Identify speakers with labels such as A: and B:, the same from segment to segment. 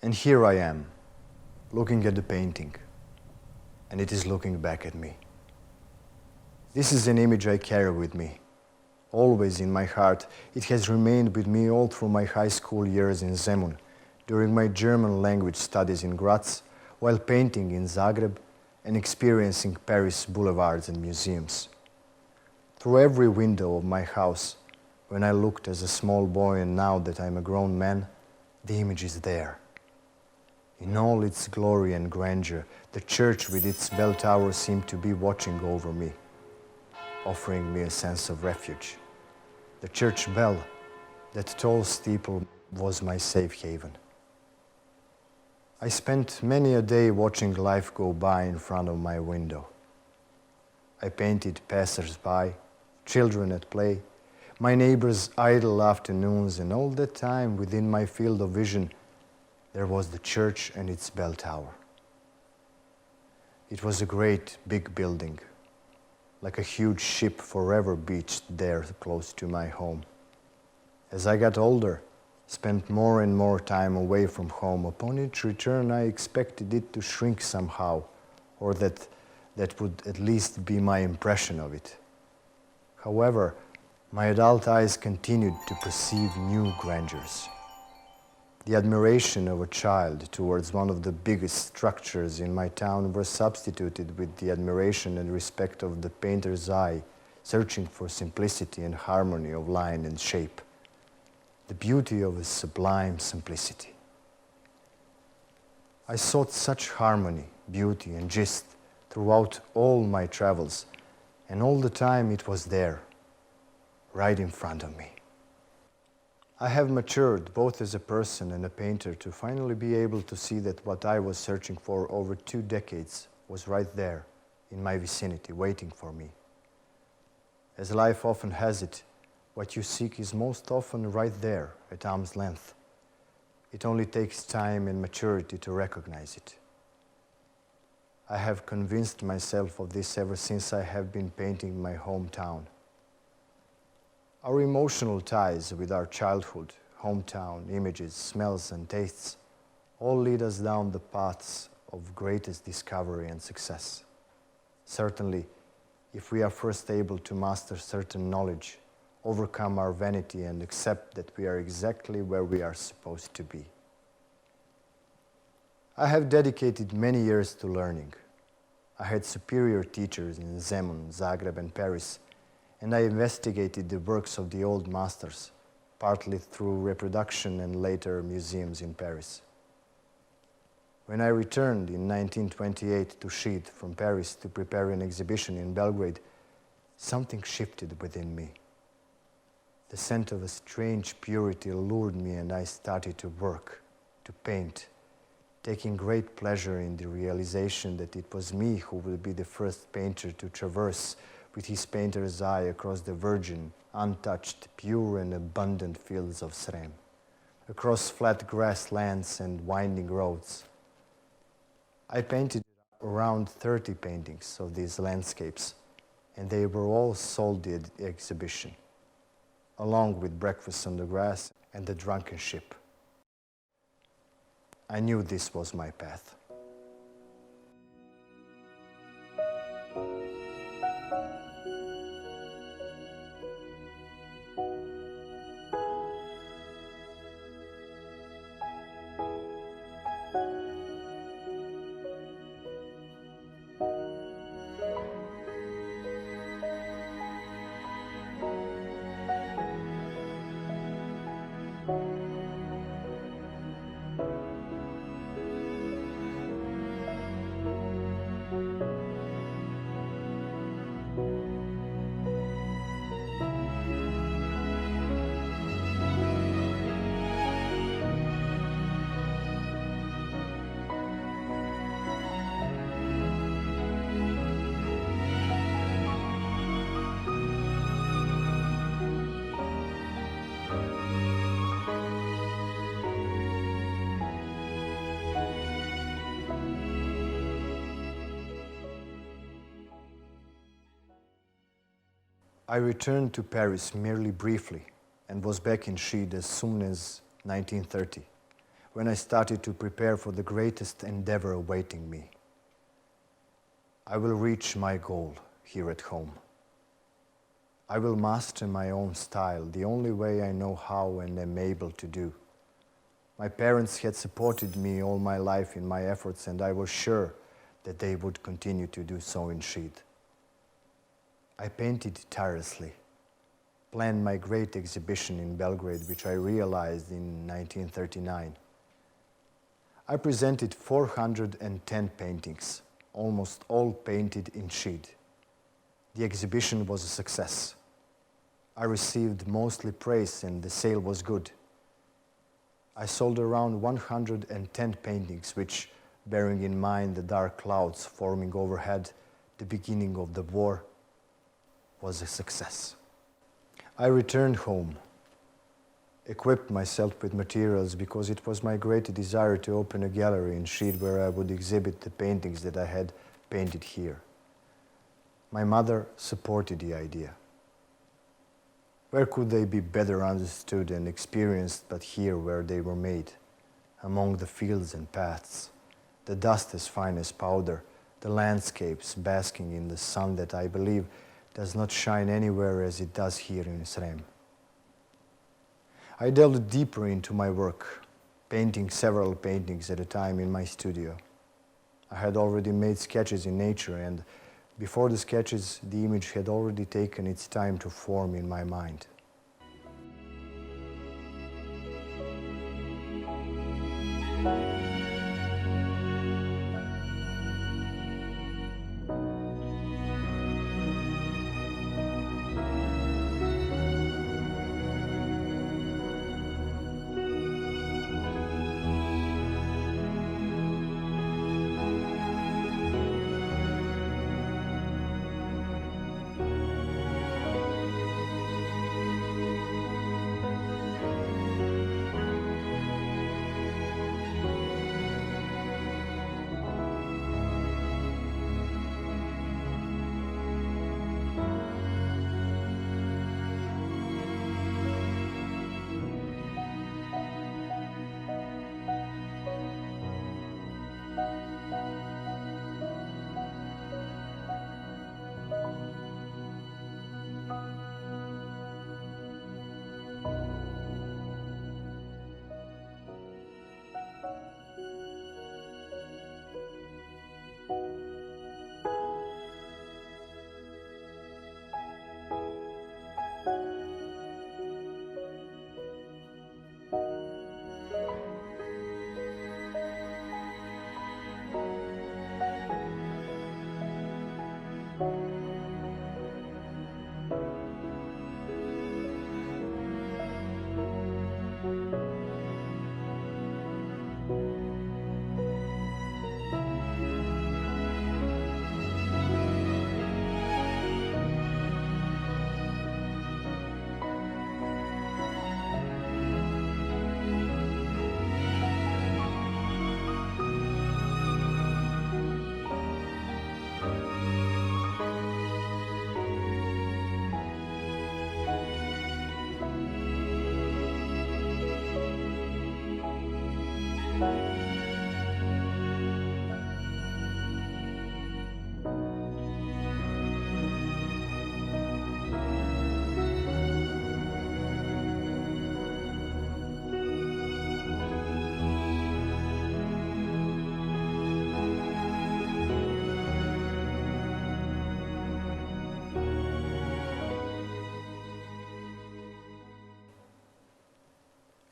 A: And here I am, looking at the painting, and it is looking back at me. This is an image I carry with me. Always in my heart, it has remained with me all through my high school years in Zemun, during my German language studies in Graz, while painting in Zagreb and experiencing Paris boulevards and museums. Through every window of my house, when I looked as a small boy and now that I'm a grown man, the image is there. In all its glory and grandeur, the church with its bell tower seemed to be watching over me, offering me a sense of refuge. The church bell, that tall steeple, was my safe haven. I spent many a day watching life go by in front of my window. I painted passers-by, children at play, my neighbors' idle afternoons, and all that time within my field of vision there was the church and its bell tower. It was a great big building, like a huge ship forever beached there close to my home. As I got older, spent more and more time away from home, upon its return I expected it to shrink somehow, or that would at least be my impression of it. However, my adult eyes continued to perceive new grandeurs. The admiration of a child towards one of the biggest structures in my town were substituted with the admiration and respect of the painter's eye, searching for simplicity and harmony of line and shape. The beauty of a sublime simplicity. I sought such harmony, beauty, and gist throughout all my travels, and all the time it was there, right in front of me. I have matured both as a person and a painter to finally be able to see that what I was searching for over 2 decades was right there, in my vicinity, waiting for me. As life often has it, what you seek is most often right there, at arm's length. It only takes time and maturity to recognize it. I have convinced myself of this ever since I have been painting my hometown. Our emotional ties with our childhood, hometown, images, smells, and tastes all lead us down the paths of greatest discovery and success. Certainly, if we are first able to master certain knowledge, overcome our vanity, and accept that we are exactly where we are supposed to be. I have dedicated many years to learning. I had superior teachers in Zemun, Zagreb, and Paris, and I investigated the works of the old masters, partly through reproduction and later museums in Paris. When I returned in 1928 to Šid from Paris to prepare an exhibition in Belgrade, something shifted within me. The scent of a strange purity lured me, and I started to work, to paint, taking great pleasure in the realization that it was me who would be the first painter to traverse with his painter's eye across the virgin, untouched, pure and abundant fields of Srem, across flat grasslands and winding roads. I painted around 30 paintings of these landscapes, and they were all sold at the exhibition, along with Breakfast on the Grass and The Drunken Ship. I knew this was my path. I returned to Paris merely briefly and was back in Šid as soon as 1930, when I started to prepare for the greatest endeavor awaiting me. I will reach my goal here at home. I will master my own style, the only way I know how and am able to do. My parents had supported me all my life in my efforts, and I was sure that they would continue to do so in Šid. I painted tirelessly, planned my great exhibition in Belgrade, which I realized in 1939. I presented 410 paintings, almost all painted in Šid. The exhibition was a success. I received mostly praise and the sale was good. I sold around 110 paintings, which, bearing in mind the dark clouds forming overhead, the beginning of the war, was a success. I returned home, equipped myself with materials because it was my great desire to open a gallery in Šid where I would exhibit the paintings that I had painted here. My mother supported the idea. Where could they be better understood and experienced but here where they were made, among the fields and paths, the dust as fine as powder, the landscapes basking in the sun that I believe does not shine anywhere as it does here in Srem. I delved deeper into my work, painting several paintings at a time in my studio. I had already made sketches in nature, and before the sketches, the image had already taken its time to form in my mind.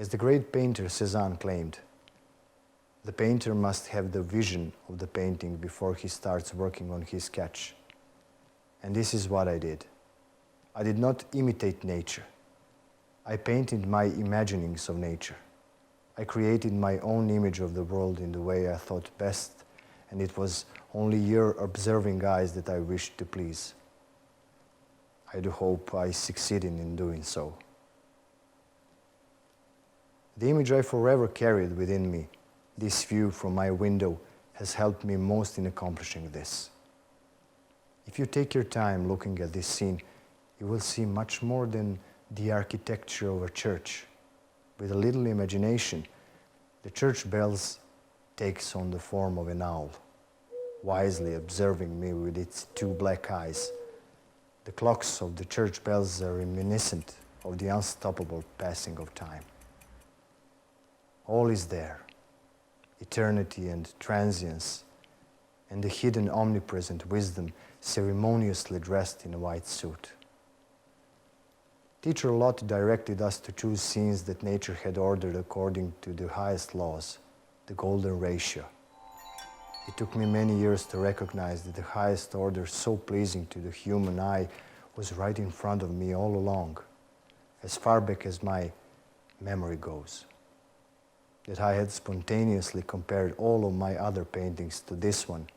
A: As the great painter Cézanne claimed, the painter must have the vision of the painting before he starts working on his sketch. And this is what I did. I did not imitate nature. I painted my imaginings of nature. I created my own image of the world in the way I thought best, and it was only your observing eyes that I wished to please. I do hope I succeeded in doing so. The image I forever carried within me, this view from my window, has helped me most in accomplishing this. If you take your time looking at this scene, you will see much more than the architecture of a church. With a little imagination, The church bells takes on the form of an owl, wisely observing me with its two black eyes. The clocks of the church bells are reminiscent of the unstoppable passing of time. All is there, eternity and transience, and the hidden omnipresent wisdom ceremoniously dressed in a white suit. Teacher Lot directed us to choose scenes that nature had ordered according to the highest laws, the golden ratio. It took me many years to recognize that the highest order so pleasing to the human eye was right in front of me all along, as far back as my memory goes. That I had spontaneously compared all of my other paintings to this one,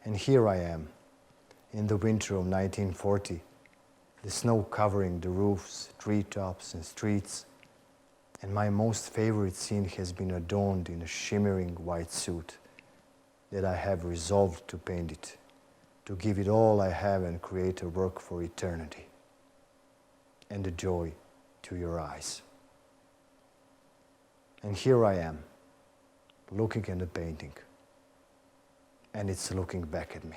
A: and here I am, in the winter of 1940, the snow covering the roofs, treetops, and streets, and my most favorite scene has been adorned in a shimmering white suit that I have resolved to paint it, to give it all I have and create a work for eternity, and a joy to your eyes. And here I am, looking at the painting, and it's looking back at me.